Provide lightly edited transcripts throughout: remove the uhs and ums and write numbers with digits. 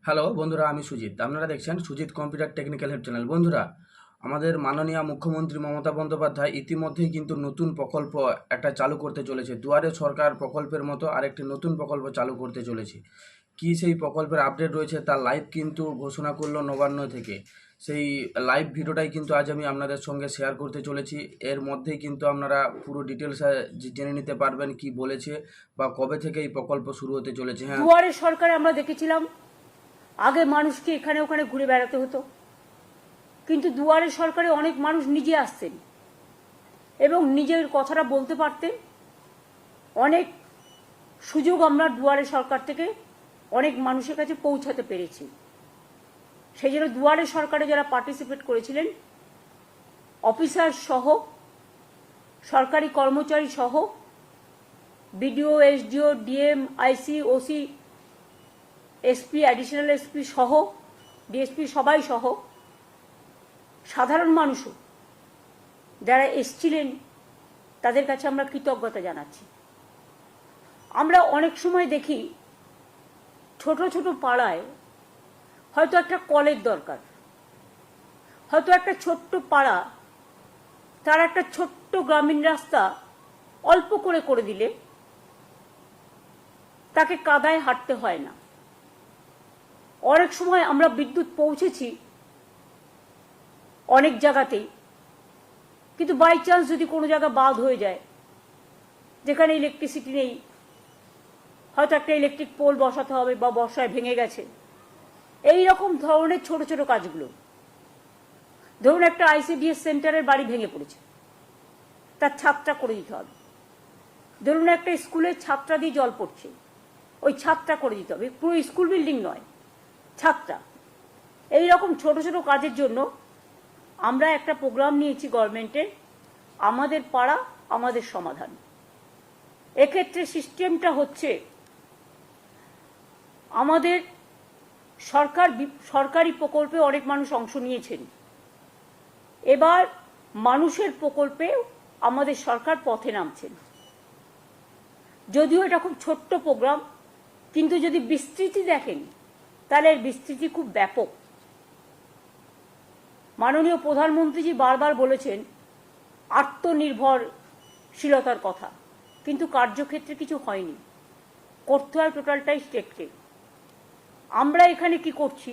Hello বন্ধুরা, আমি সুজিত। আপনারা দেখছেন Sujit computer technical help channel. বন্ধুরা, আমাদের মাননীয় মুখ্যমন্ত্রী মমতা বন্দ্যোপাধ্যায় ইতিমধ্যেই কিন্তু নতুন প্রকল্প একটা চালু করতে চলেছে। দুয়ারে সরকার প্রকল্পের মতো আরেকটি নতুন প্রকল্প চালু করতে চলেছে। কি সেই প্রকল্পের আপডেট রয়েছে তার লাইভ কিন্তু ঘোষণা করলো নবান্ন থেকে। সেই লাইভ ভিডিওটাই কিন্তু আজ আমি আপনাদের সঙ্গে শেয়ার করতে চলেছি। এর মধ্যেই কিন্তু আপনারা পুরো ডিটেলস জেনে নিতে পারবেন কি বলেছে বা কবে থেকে এই প্রকল্প শুরু হতে চলেছে। হ্যাঁ, দুয়ারে সরকারে আমরা দেখেছিলাম আগে মানুষকে এখানে ওখানে ঘুরে বেড়াতে হতো, কিন্তু দুয়ারে সরকারে অনেক মানুষ নিজে আসতেন এবং নিজের কথাটা বলতে পারতেন। অনেক সুযোগ আমরা দুয়ারে সরকার থেকে অনেক মানুষের কাছে পৌঁছাতে পেরেছি। সেই জন্য দুয়ারে সরকারে যারা পার্টিসিপেট করেছিলেন, অফিসার সহ, সরকারি কর্মচারী সহ, বিডিও, এসডিও, ডিএম, আইসি, ওসি, এসপি, অ্যাডিশনাল এসপি সহ, ডিএসপি সবাই সহ, সাধারণ মানুষও যারা এসছিলেন তাদের কাছে আমরা কৃতজ্ঞতা জানাচ্ছি। আমরা অনেক সময় দেখি ছোট ছোট পাড়ায় হয়তো একটা কলের দরকার, হয়তো একটা ছোট্ট পাড়া তার একটা ছোট্ট গ্রামীণ রাস্তা অল্প করে করে দিলে তাকে কাদায় হাঁটতে হয় না। অনেক সময় আমরা বিদ্যুৎ পৌঁছেছি অনেক জায়গাতেই, কিন্তু বাই চান্স যদি কোনো জায়গা বাদ হয়ে যায়, যেখানে ইলেকট্রিসিটি নেই, হয়তো একটা ইলেকট্রিক পোল বসাতে হবে বা বর্ষায় ভেঙে গেছে, এই রকম ধরনের ছোট ছোট কাজগুলো। ধরুন একটা আইসিডিএস সেন্টারের বাড়ি ভেঙে পড়েছে, তার ছাদটা করে দিতে হবে। ধরুন একটা স্কুলের ছাদটা দিয়ে জল পড়ছে, ওই ছাদটা করে দিতে হবে। পুরো স্কুল বিল্ডিং নয়, ছাদটা। এইরকম ছোট ছোট কাজের জন্য আমরা একটা প্রোগ্রাম নিয়েছি গভর্নমেন্টের, আমাদের পাড়া আমাদের সমাধান। এক্ষেত্রে সিস্টেমটা হচ্ছে, আমাদের সরকারি প্রকল্পে অনেক মানুষ অংশ নিয়েছেন। এবার মানুষের প্রকল্পে আমাদের সরকার পথে নামছেন। যদিও এটা খুব ছোট্ট প্রোগ্রাম, কিন্তু যদি বিস্তৃতি দেখেন তাহলে এর বিস্তৃতি খুব ব্যাপক। মাননীয় প্রধানমন্ত্রীজি বারবার বলেছেন আত্মনির্ভরশীলতার কথা, কিন্তু কার্যক্ষেত্রে কিছু হয়নি। করতে হয় টোটালটাই স্টেটকে। আমরা এখানে কি করছি?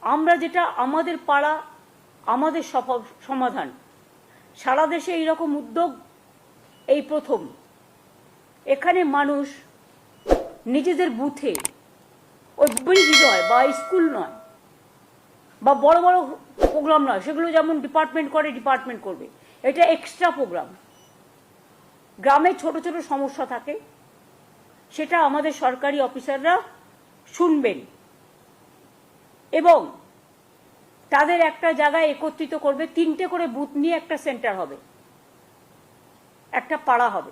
আমরা যেটা আমাদের পাড়া আমাদের সমাধান, সারা দেশে এইরকম উদ্যোগ এই প্রথম। এখানে মানুষ নিজেদের বুথে, ওই বিডি নয় বা স্কুল নয় বা বড় বড় প্রোগ্রাম নয়, সেগুলো যেমন ডিপার্টমেন্ট করে ডিপার্টমেন্ট করবে, এটা এক্সট্রা প্রোগ্রাম। গ্রামে ছোট ছোট সমস্যা থাকে, সেটা আমাদের সরকারি অফিসাররা শুনবেন এবং তাদের একটা জায়গায় একত্রিত করবে। 3টে করে বুথ নিয়ে একটা সেন্টার হবে, একটা পাড়া হবে।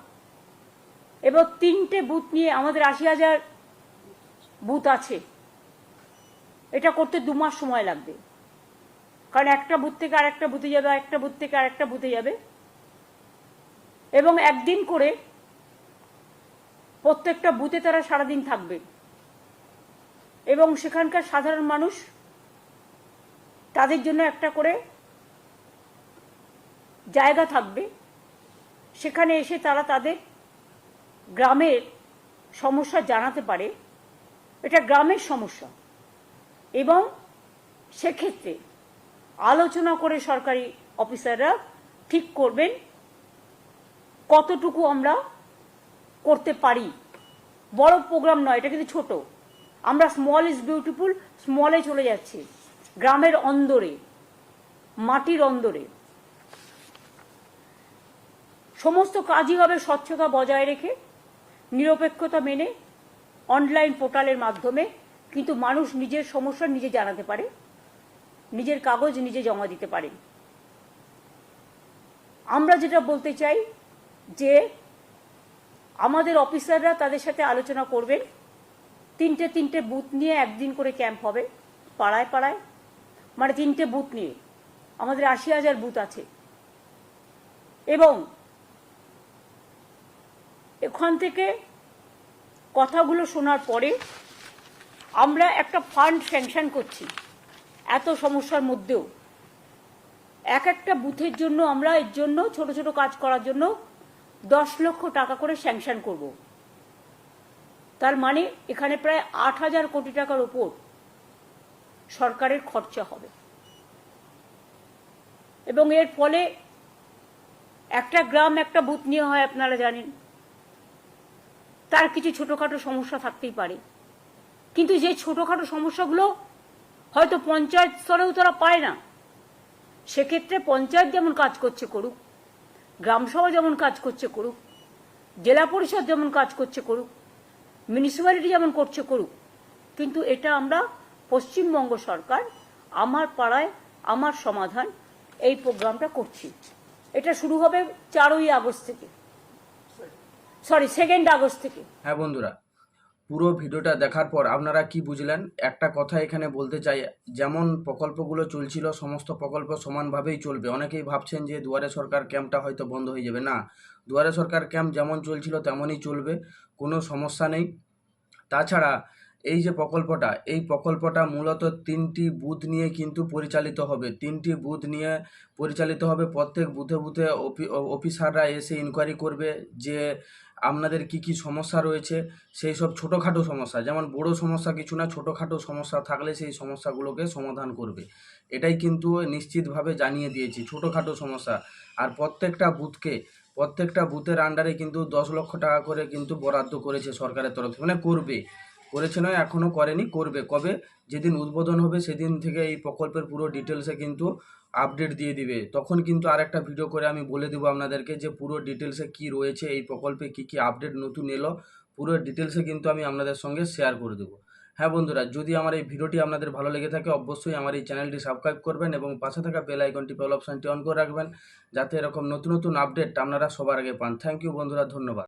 এবং 3টে বুথ নিয়ে আমাদের 80,000 বুথ আছে। এটা করতে 2 মাস সময় লাগবে, কারণ একটা বুথ থেকে আরেকটা বুথে যাবে, একটা বুথ থেকে আরেকটা বুথে যাবে, এবং একদিন করে প্রত্যেকটা বুথে তারা সারাদিন থাকবে এবং সেখানকার সাধারণ মানুষ তাদের জন্য একটা করে জায়গা থাকবে, সেখানে এসে তারা তাদের গ্রামের সমস্যা জানাতে পারে। এটা গ্রামের সমস্যা, এবং সেক্ষেত্রে আলোচনা করে সরকারি অফিসাররা ঠিক করবেন কতটুকু আমরা করতে পারি। বড় প্রোগ্রাম নয়, এটা কিন্তু ছোট। আমরা স্মল ইজ বিউটিফুল, স্মলে চলে যাচ্ছি, গ্রামের অন্দরে, মাটির অন্দরে। সমস্ত কাজই হবে স্বচ্ছতা বজায় রেখে, নিরপেক্ষতা মেনে, অনলাইন পোর্টালের মাধ্যমে। কিন্তু মানুষ নিজের সমস্যা নিজে জানাতে পারে, নিজের কাগজ নিজে জমা দিতে পারে। আমরা যেটা বলতে চাই যে আমাদের অফিসাররা তাদের সাথে আলোচনা করবেন। 3টে বুথ নিয়ে একদিন করে ক্যাম্প হবে পাড়ায় পাড়ায়, মানে 3টে বুথ নিয়ে। আমাদের 80,000 বুথ আছে এবং এখান থেকে কথাগুলো শোনার পরে আমরা একটা ফান্ড স্যাংশন করছি এত সমস্যার মধ্যেও। এক একটা বুথের জন্য আমরা এর জন্য ছোট ছোট কাজ করার জন্য 10 লক্ষ টাকা করে স্যাংশন করব। তার মানে এখানে প্রায় 8,000 কোটি টাকার ওপর সরকারের খরচা হবে। এবং এর ফলে একটা গ্রাম একটা বুথ নিয়ে হয়, আপনারা জানেন, তার কিছু ছোটোখাটো সমস্যা থাকতেই পারে, কিন্তু যে ছোটোখাটো সমস্যাগুলো হয়তো পঞ্চায়েত স্তরেও তারা পায় না, সেক্ষেত্রে পঞ্চায়েত যেমন কাজ করছে করুক, গ্রামসভা যেমন কাজ করছে করুক, জেলা পরিষদ যেমন কাজ করছে করুক, মিউনিসিপ্যালিটি যেমন করছে করুক, কিন্তু এটা আমরা পশ্চিমবঙ্গ সরকার আমার পাড়ায় আমার সমাধান এই প্রোগ্রামটা করছি। এটা শুরু হবে 2 আগস্ট থেকে। হ্যাঁ বন্ধুরা, পুরো ভিডিওটা দেখার পর আপনারা কি বুঝলেন? একটা কথা এখানে বলতে চাই, যেমন প্রকল্পগুলো চলছিল সমস্ত প্রকল্প সমানভাবেই চলবে। অনেকেই ভাবছেন যে দুয়ারে সরকার ক্যাম্পটা হয়তো বন্ধ হয়ে যাবে। না, দুয়ারে সরকার ক্যাম্প যেমন চলছিল তেমনই চলবে, কোনো সমস্যা নেই। তাছাড়া এই যে প্রকল্পটা, এই প্রকল্পটা মূলত 3টি বুথ নিয়ে কিন্তু পরিচালিত হবে। 3টি বুথ নিয়ে পরিচালিত হবে। প্রত্যেক বুথে বুথে অফিসাররা এসে ইনকোয়ারি করবে যে আপনাদের কি কি সমস্যা রয়েছে, সেই সব ছোটোখাটো সমস্যা, যেমন বড় সমস্যা কিছু না, ছোটোখাটো সমস্যা থাকলে সেই সমস্যাগুলোকে সমাধান করবে। এটাই কিন্তু নিশ্চিতভাবে জানিয়ে দিয়েছি, ছোটোখাটো সমস্যা। আর প্রত্যেকটা বুথের আন্ডারে কিন্তু 10 লক্ষ টাকা করে কিন্তু বরাদ্দ করেছে সরকারের তরফ থেকে, মানে করেছে নয়, এখনও করেনি, করবে। কবে? যেদিন উদ্বোধন হবে সেদিন থেকে এই প্রকল্পের পুরো ডিটেলসে কিন্তু আপডেট দিয়ে দিবে। তখন কিন্তু আরেকটা ভিডিও করে আমি বলে দেবো আপনাদেরকে যে পুরো ডিটেলসে কি রয়েছে, এই প্রকল্পে কি কি আপডেট নতুন এলো, পুরো ডিটেলসে কিন্তু আমি আপনাদের সঙ্গে শেয়ার করে দেবো। হ্যাঁ বন্ধুরা, যদি আমার এই ভিডিওটি আপনাদের ভালো লেগে থাকে অবশ্যই আমার এই চ্যানেলটি সাবস্ক্রাইব করবেন এবং পাশে থাকা বেল আইকনটি অল অপশানটি অন করে রাখবেন, যাতে এরকম নতুন নতুন আপডেট আপনারা সবার আগে পান। থ্যাংক ইউ বন্ধুরা, ধন্যবাদ।